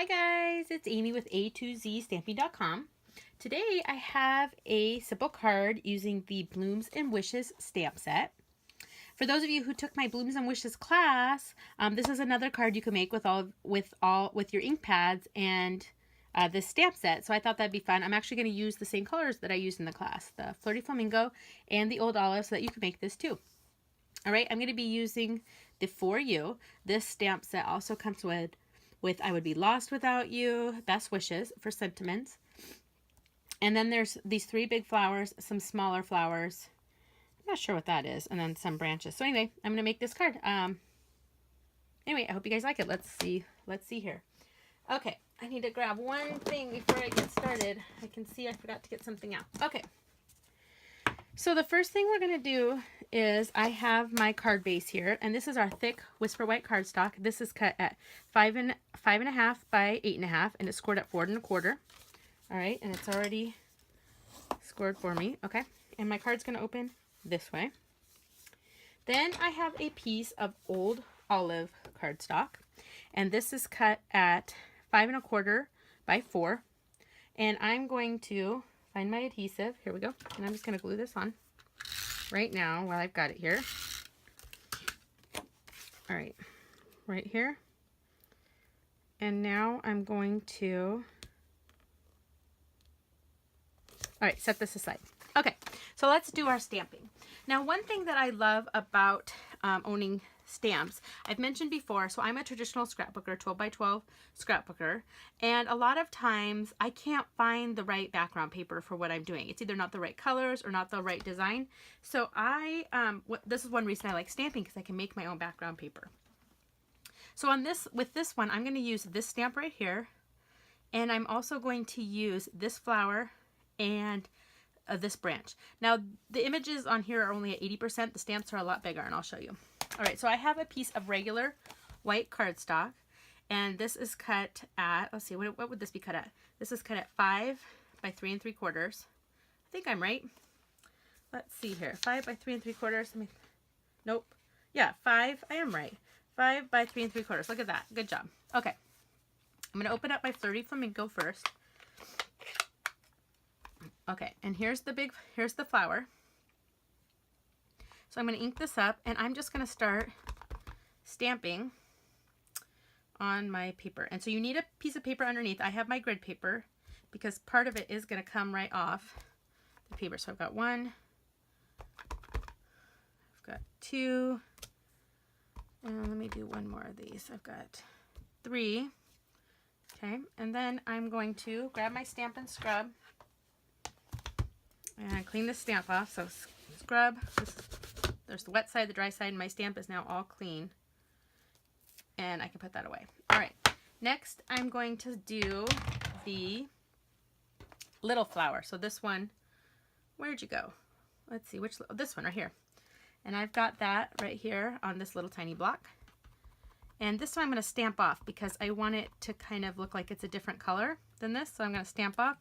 Hi guys, it's Amy with A2ZStamping.com. Today I have a simple card using the Blooms and Wishes stamp set. For those of you who took my Blooms and Wishes class, this is another card you can make with your ink pads and this stamp set. So I thought that'd be fun. I'm actually going to use the same colors that I used in the class, the Flirty Flamingo and the Old Olive, so that you can make this too. All right, I'm going to be using the For You. This stamp set also comes with I Would Be Lost Without You, Best Wishes for sentiments. And then there's these 3 big flowers, some smaller flowers. I'm not sure what that is. And then some branches. So anyway, I'm going to make this card. Anyway, I hope you guys like it. Let's see here. Okay, I need to grab one thing before I get started. I can see I forgot to get something out. Okay. So the first thing we're going to do is I have my card base here, and this is our thick Whisper White cardstock. This is cut at 5.5 by 8.5, and it's scored at 4 1/4. All right, and it's already scored for me. Okay, and my card's going to open this way. Then I have a piece of Old Olive cardstock, and this is cut at 5 1/4 by 4, and I'm going to find my adhesive. Here we go. And I'm just going to glue this on right now while I've got it here. All right, right here. And now I'm going to, all right, set this aside. Okay, so let's do our stamping. Now, one thing that I love about owning stamps, I've mentioned before, so I'm a traditional scrapbooker, 12 by 12 scrapbooker, and a lot of times I can't find the right background paper for what I'm doing. It's either not the right colors or not the right design. So this is one reason I like stamping, because I can make my own background paper. So with this one, I'm going to use this stamp right here, and I'm also going to use this flower and this branch. Now, the images on here are only at 80%. The stamps are a lot bigger, and I'll show you. All right, so I have a piece of regular white cardstock, and this is cut at, let's see, what would this be cut at? This is cut at 5 by 3 3/4. I think I'm right. Let's see here, 5 by 3 3/4. Nope. Yeah, 5. I am right. 5 by 3 3/4. Look at that. Good job. Okay, I'm going to open up my Flirty Flamingo first. Okay, and here's the flower. So I'm going to ink this up, and I'm just going to start stamping on my paper. And so you need a piece of paper underneath. I have my grid paper because part of it is going to come right off the paper. So I've got 1, I've got 2, and let me do one more of these. I've got 3. Okay, and then I'm going to grab my Stampin Scrub and clean the stamp off. So scrub, there's the wet side, the dry side, and my stamp is now all clean. And I can put that away. All right, next I'm going to do the little flower. So this one, where'd you go? Let's see, this one right here. And I've got that right here on this little tiny block. And this one I'm going to stamp off because I want it to kind of look like it's a different color than this. So I'm going to stamp off.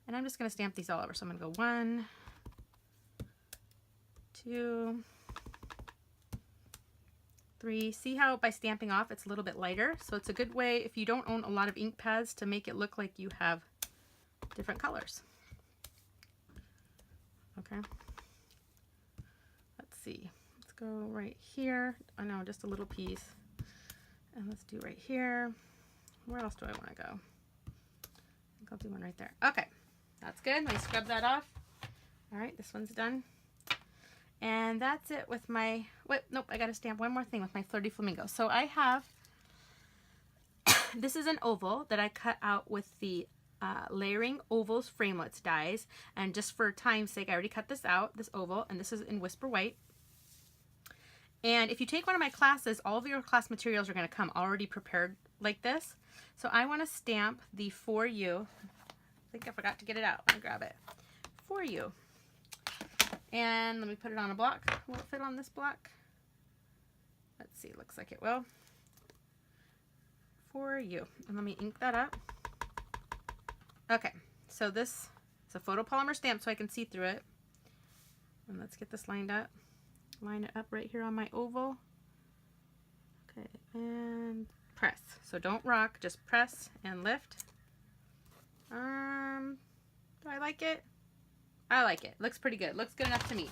And I'm just going to stamp these all over. So I'm going to go 1, 2, 3. See how by stamping off it's a little bit lighter? So it's a good way, if you don't own a lot of ink pads, to make it look like you have different colors. Okay. Let's see. Let's go right here. Oh no, just a little piece. And let's do right here. Where else do I want to go? I think I'll do one right there. Okay. That's good. Let me scrub that off. All right, this one's done. And that's it with my, nope, I got to stamp one more thing with my Flirty Flamingo. So I have, this is an oval that I cut out with the Layering Ovals Framelits dies. And just for time's sake, I already cut this out, this oval, and this is in Whisper White. And if you take one of my classes, all of your class materials are going to come already prepared like this. So I want to stamp the For You. I think I forgot to get it out. Let me grab it. For You. And let me put it on a block. Will it fit on this block? Let's see. Looks like it will. For You. And let me ink that up. Okay. So this is a photopolymer stamp so I can see through it. And let's get this lined up. Line it up right here on my oval. Okay. And press. So don't rock, just press and lift. Do I like it? I like it. Looks pretty good. Looks good enough to me.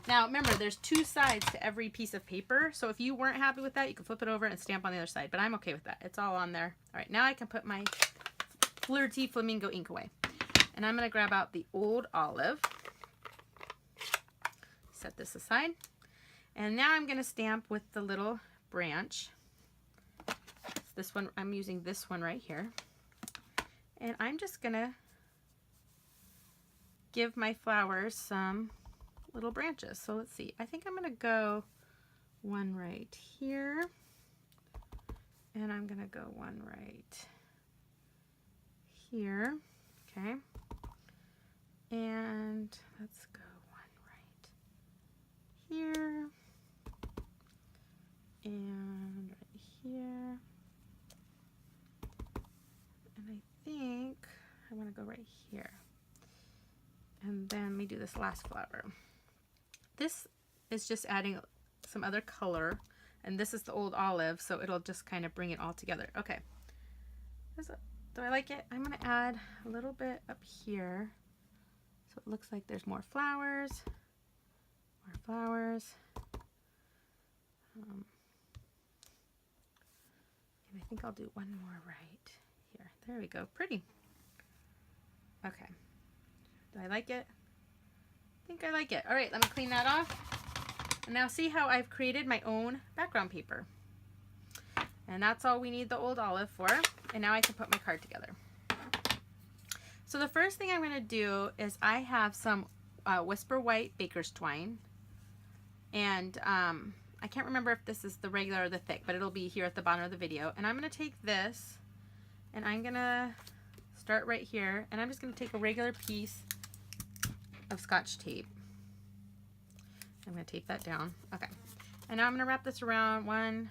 Now remember, there's 2 sides to every piece of paper. So if you weren't happy with that, you can flip it over and stamp on the other side. But I'm okay with that. It's all on there. All right, now I can put my Flirty Flamingo ink away. And I'm going to grab out the old olive. Set this aside. And now I'm going to stamp with the little branch. This one, I'm using this one right here. And I'm just going to give my flowers some little branches. So let's see. I think I'm going to go one right here. And I'm going to go one right here. Okay. And let's go one right here. And right here. And I think I want to go right here. And then let me do this last flower. This is just adding some other color. And this is the old olive, so it'll just kind of bring it all together. Okay. Do I like it? I'm going to add a little bit up here. So it looks like there's more flowers. More flowers. And I think I'll do one more right here. There we go. Pretty. Okay. Do I like it? I think I like it. All right, let me clean that off. And now see how I've created my own background paper. And that's all we need the old olive for. And now I can put my card together. So the first thing I'm going to do is I have some Whisper White Baker's Twine. And I can't remember if this is the regular or the thick, but it'll be here at the bottom of the video. And I'm going to take this and I'm going to start right here. And I'm just going to take a regular piece of Scotch tape. I'm going to tape that down. Okay. And now I'm going to wrap this around 1,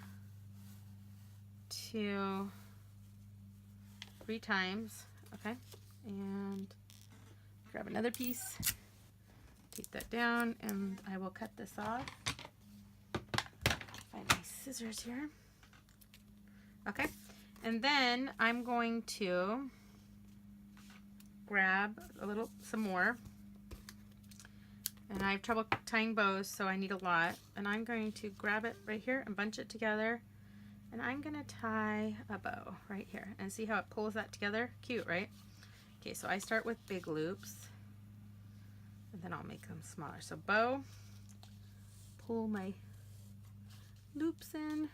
2, 3 times. Okay. And grab another piece, take that down, and I will cut this off. Find my scissors here. Okay, and then I'm going to grab some more. And I have trouble tying bows, so I need a lot. And I'm going to grab it right here and bunch it together. And I'm going to tie a bow right here. And see how it pulls that together? Cute, right? Okay, so I start with big loops, and then I'll make them smaller. So bow, pull my loops in,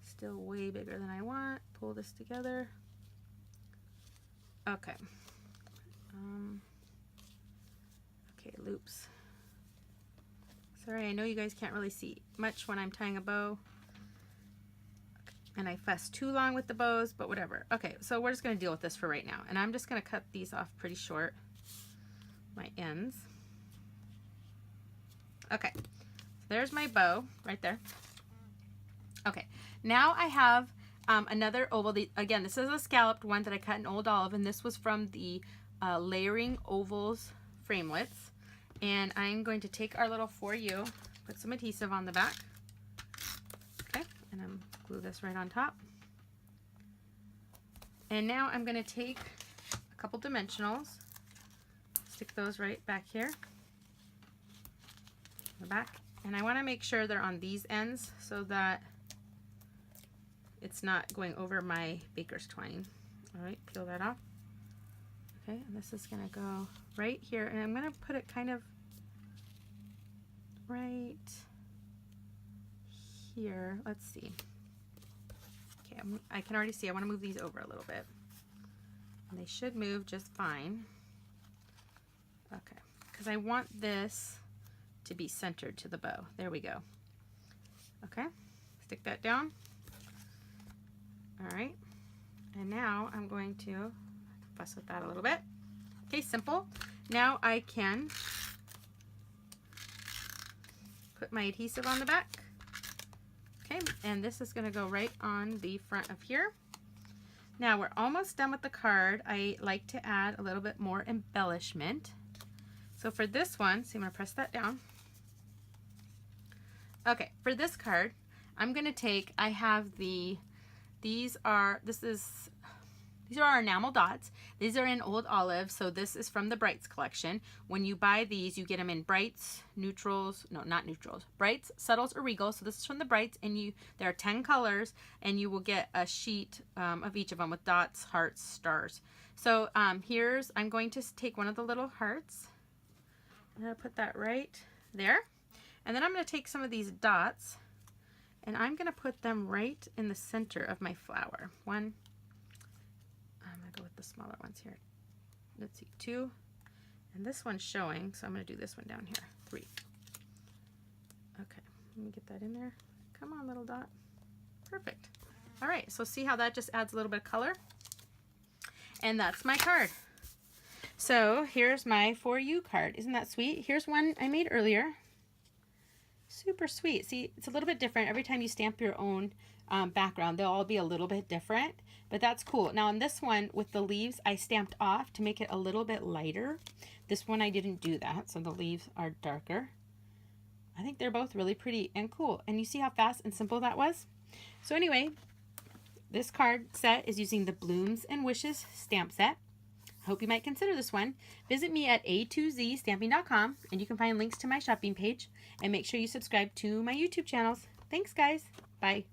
still way bigger than I want, pull this together. Okay. Okay, loops. Sorry, I know you guys can't really see much when I'm tying a bow. And I fuss too long with the bows, but whatever. Okay, so we're just going to deal with this for right now. And I'm just going to cut these off pretty short, my ends. Okay, so there's my bow right there. Okay, now I have another oval. Again, this is a scalloped one that I cut in old olive, and this was from the Layering Ovals Framelits. And I'm going to take our little For You, put some adhesive on the back. Okay, and I'm glue this right on top. And now I'm going to take a couple dimensionals, stick those right back here, the back, and I want to make sure they're on these ends so that it's not going over my Baker's Twine. All right, peel that off. Okay, and this is going to go right here, and I'm going to put it kind of right here. Let's see. Okay, I can already see I want to move these over a little bit. And they should move just fine. Okay, because I want this to be centered to the bow. There we go. Okay, stick that down. All right, and now I'm going to fuss with that a little bit. Okay, simple. Now I can put my adhesive on the back. Okay, and this is going to go right on the front of here. Now we're almost done with the card. I like to add a little bit more embellishment. So for this one, so I'm going to press that down. Okay, for this card, I'm going to take, I have the these are our enamel dots. These are in Old Olive, so this is from the Brights collection. When you buy these, you get them in Brights, Neutrals, no, not Neutrals, Brights, Subtles, or Regals. So this is from the Brights, and there are 10 colors, and you will get a sheet of each of them with dots, hearts, stars. So I'm going to take one of the little hearts. I'm going to put that right there. And then I'm going to take some of these dots, and I'm going to put them right in the center of my flower. One, I'm going to go with the smaller ones here. Let's see, 2. And this one's showing, so I'm going to do this one down here. 3. Okay, let me get that in there. Come on, little dot. Perfect. All right, so see how that just adds a little bit of color? And that's my card. So here's my For You card. Isn't that sweet? Here's one I made earlier. Super sweet. See, it's a little bit different. Every time you stamp your own background, they'll all be a little bit different, but that's cool. Now on this one with the leaves, I stamped off to make it a little bit lighter. This one I didn't do that, so the leaves are darker. I think they're both really pretty and cool. And you see how fast and simple that was? So anyway, this card set is using the Blooms and Wishes stamp set. I hope you might consider this one. Visit me at a2zstamping.com and you can find links to my shopping page, and make sure you subscribe to my YouTube channels. Thanks guys. Bye.